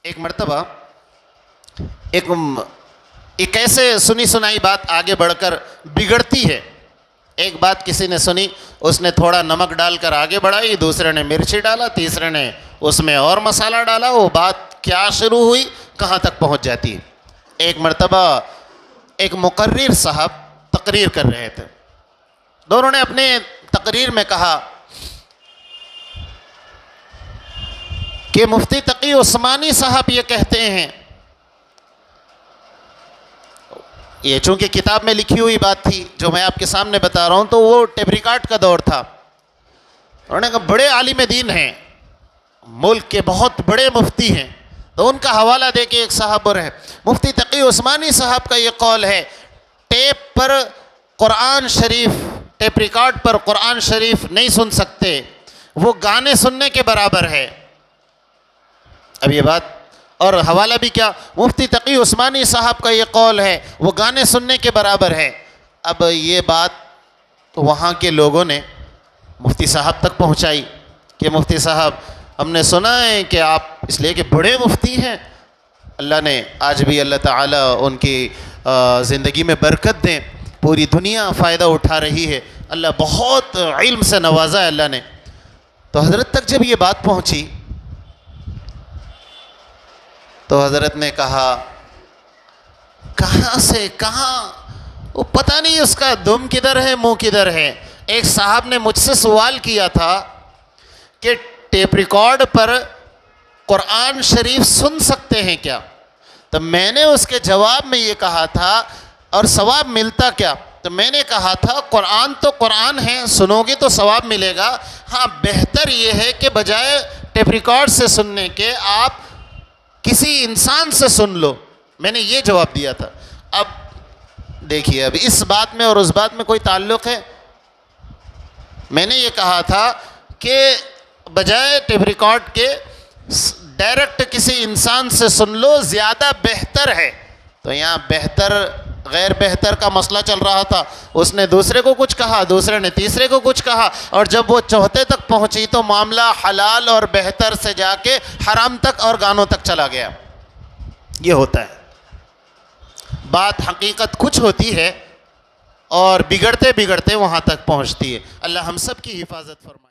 ایک مرتبہ ایک ایسے سنی سنائی بات آگے بڑھ کر بگڑتی ہے. ایک بات کسی نے سنی، اس نے تھوڑا نمک ڈال کر آگے بڑھائی، دوسرے نے مرچی ڈالا، تیسرے نے اس میں اور مسالہ ڈالا، وہ بات کیا شروع ہوئی کہاں تک پہنچ جاتی ہے. ایک مرتبہ ایک مقرر صاحب تقریر کر رہے تھے. دونوں نے اپنے تقریر میں کہا کہ مفتی تقی عثمانی صاحب یہ کہتے ہیں، یہ چونکہ کتاب میں لکھی ہوئی بات تھی جو میں آپ کے سامنے بتا رہا ہوں، تو وہ ٹیپ ریکارڈ کا دور تھا. انہوں نے کہا بڑے عالم دین ہیں، ملک کے بہت بڑے مفتی ہیں. تو ان کا حوالہ دے کے ایک صاحب اور ہے، مفتی تقی عثمانی صاحب کا یہ قول ہے، ٹیپ پر قرآن شریف، ٹیپ ریکارڈ پر قرآن شریف نہیں سن سکتے، وہ گانے سننے کے برابر ہے. اب یہ بات، اور حوالہ بھی کیا، مفتی تقی عثمانی صاحب کا یہ قول ہے، وہ گانے سننے کے برابر ہے. اب یہ بات تو وہاں کے لوگوں نے مفتی صاحب تک پہنچائی کہ مفتی صاحب ہم نے سنا ہے کہ آپ اس لیے کہ بڑے مفتی ہیں، اللہ نے آج بھی اللہ تعالیٰ ان کی زندگی میں برکت دیں، پوری دنیا فائدہ اٹھا رہی ہے، اللہ بہت علم سے نوازا ہے اللہ نے. تو حضرت تک جب یہ بات پہنچی تو حضرت نے کہا کہاں سے کہاں، وہ پتہ نہیں اس کا دم کدھر ہے منہ کدھر ہے. ایک صاحب نے مجھ سے سوال کیا تھا کہ ٹیپ ریکارڈ پر قرآن شریف سن سکتے ہیں کیا؟ تو میں نے اس کے جواب میں یہ کہا تھا اور ثواب ملتا کیا؟ تو میں نے کہا تھا قرآن تو قرآن ہے، سنو گے تو ثواب ملے گا. ہاں بہتر یہ ہے کہ بجائے ٹیپ ریکارڈ سے سننے کے آپ کسی انسان سے سن لو. میں نے یہ جواب دیا تھا. اب دیکھیے، اب اس بات میں اور اس بات میں کوئی تعلق ہے؟ میں نے یہ کہا تھا کہ بجائے ٹیپ ریکارڈ کے ڈائریکٹ کسی انسان سے سن لو، زیادہ بہتر ہے. تو یہاں بہتر غیر بہتر کا مسئلہ چل رہا تھا. اس نے دوسرے کو کچھ کہا، دوسرے نے تیسرے کو کچھ کہا، اور جب وہ چوتھے تک پہنچی تو معاملہ حلال اور بہتر سے جا کے حرام تک اور گانوں تک چلا گیا. یہ ہوتا ہے، بات حقیقت کچھ ہوتی ہے اور بگڑتے بگڑتے وہاں تک پہنچتی ہے. اللہ ہم سب کی حفاظت فرمائے.